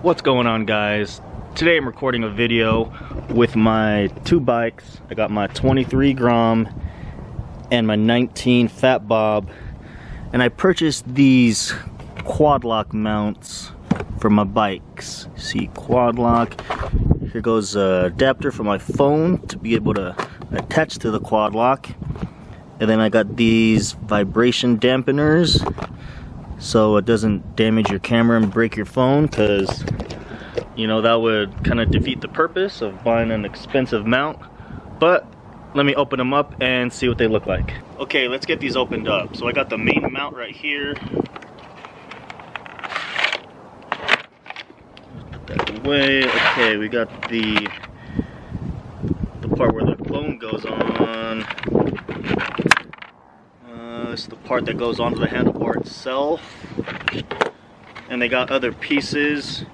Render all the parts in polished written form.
What's going on, guys? Today I'm recording a video with my two bikes. I got my 23 Grom and my 19 Fat Bob, and I purchased these quad lock mounts for my bikes. See, quad lock. Here goes an adapter for my phone to be able to attach to the quad lock, and then I got these vibration dampeners so it doesn't damage your camera and break your phone, because you know that would kind of defeat the purpose of buying an expensive mount. But let me open them up and see what they look like. Okay, let's get these opened up. So I got the main mount right here. Put that away. Okay, we got the part where the phone goes on. This is the part that goes onto the handlebar itself. And they got other pieces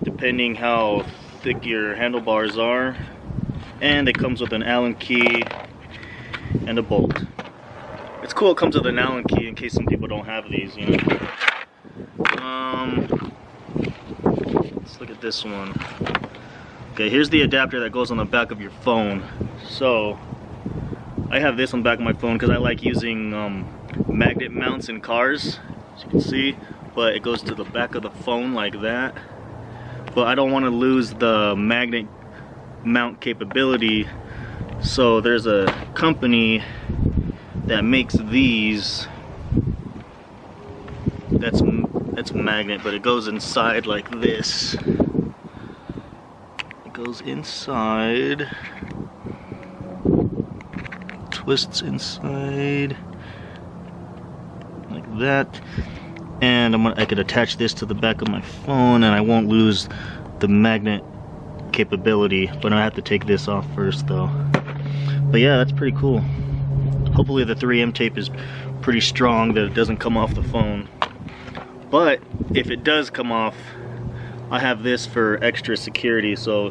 depending how thick your handlebars are. And it comes with an Allen key and a bolt. It's cool it comes with an Allen key in case some people don't have these, you know. Let's look at this one. Okay, here's the adapter that goes on the back of your phone. So I have this on the back of my phone because I like using magnet mounts in cars, as you can see, but it goes to the back of the phone like that. But I don't want to lose the magnet mount capability, so there's a company that makes these that's a magnet, but it goes inside like this. It goes inside, twists inside like that, and I could attach this to the back of my phone and I won't lose the magnet capability, but I have to take this off first though. But yeah, that's pretty cool. Hopefully the 3M tape is pretty strong that it doesn't come off the phone. But if it does come off, I have this for extra security, so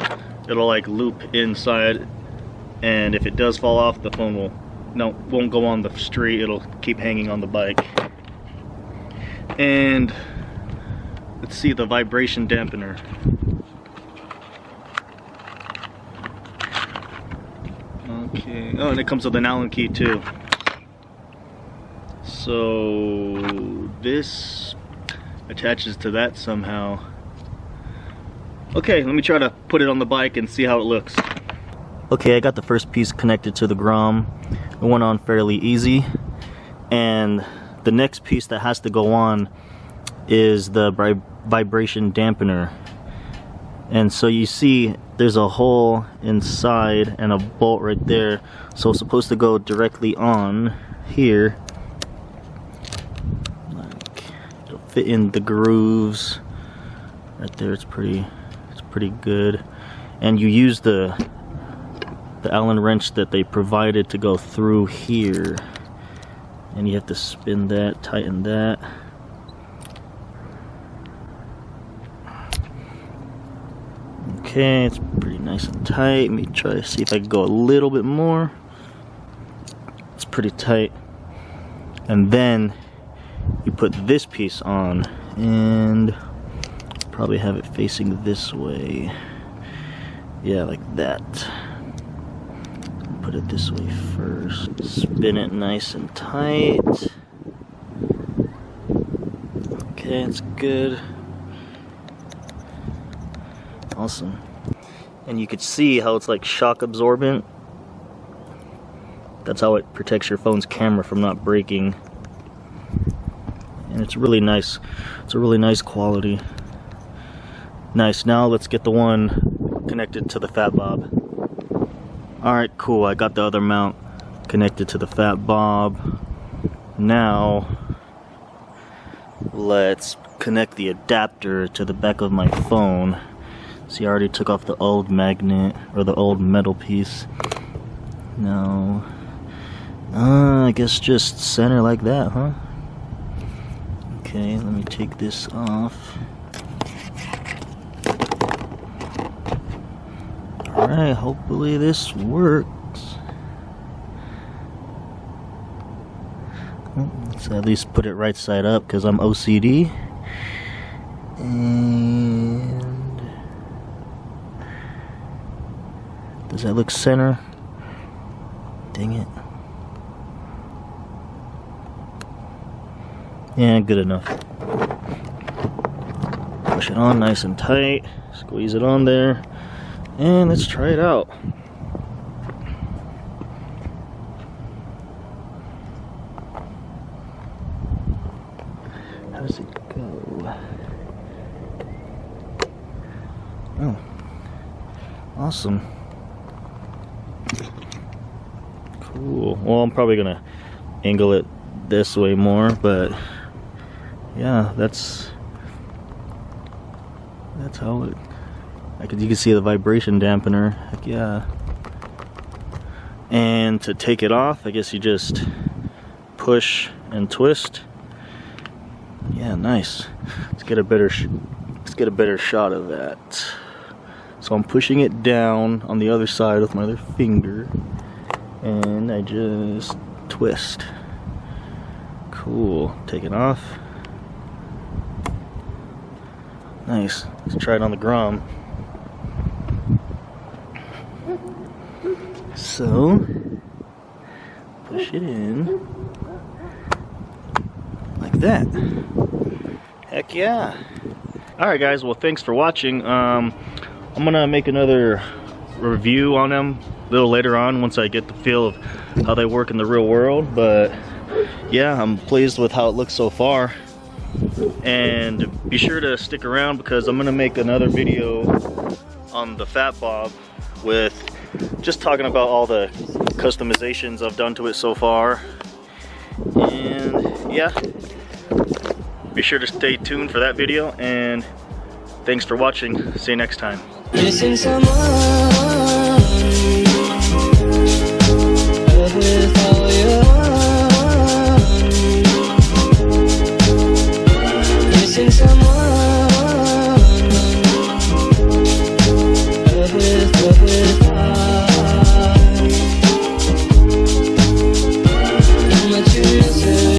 it'll like loop inside, and if it does fall off, the phone won't go on the street, it'll keep hanging on the bike. And let's see the vibration dampener. Okay, oh, and it comes with an Allen key too. So this attaches to that somehow. Okay, let me try to put it on the bike and see how it looks. Okay, I got the first piece connected to the Grom. It went on fairly easy. And the next piece that has to go on is the vibration dampener. And so you see there's a hole inside and a bolt right there, so it's supposed to go directly on here. Like, it'll fit in the grooves right there. It's pretty good. And you use the Allen wrench that they provided to go through here, and you have to spin that, tighten that. Okay, it's pretty nice and tight. Let me try to see if I can go a little bit more. It's pretty tight. And then you put this piece on, and probably have it facing this way. Yeah, like that. Put it this way first. Spin it nice and tight. Okay, it's good. Awesome. And you could see how it's like shock absorbent. That's how it protects your phone's camera from not breaking. And it's really nice. It's a really nice quality. Nice. Now let's get the one connected to the Fat Bob. Alright, cool. I got the other mount connected to the Fat Bob. Now let's connect the adapter to the back of my phone. See, I already took off the old magnet, or the old metal piece. Now, I guess just center like that, huh? Okay, let me take this off. Alright, hopefully this works. Let's at least put it right side up because I'm OCD. And Does that look center? Dang it. Yeah, good enough. Push it on nice and tight. Squeeze it on there. And let's try it out. How does it go? Oh. Awesome. Cool. Well, I'm probably gonna angle it this way more, but yeah, that's how it. You can see the vibration dampener. Heck yeah. And to take it off, I guess you just push and twist. Yeah, nice. Let's get a better shot of that. So I'm pushing it down on the other side with my other finger, and I just twist. Cool. Take it off. Nice. Let's try it on the Grom. So, push it in like that. Heck yeah. Alright guys, well thanks for watching. I'm gonna make another review on them a little later on once I get the feel of how they work in the real world, but yeah, I'm pleased with how it looks so far. And be sure to stick around because I'm gonna make another video on the Fat Bob with just talking about all the customizations I've done to it so far. And yeah, be sure to stay tuned for that video, and thanks for watching. See you next time. Missing someone with all your heart. Missing someone.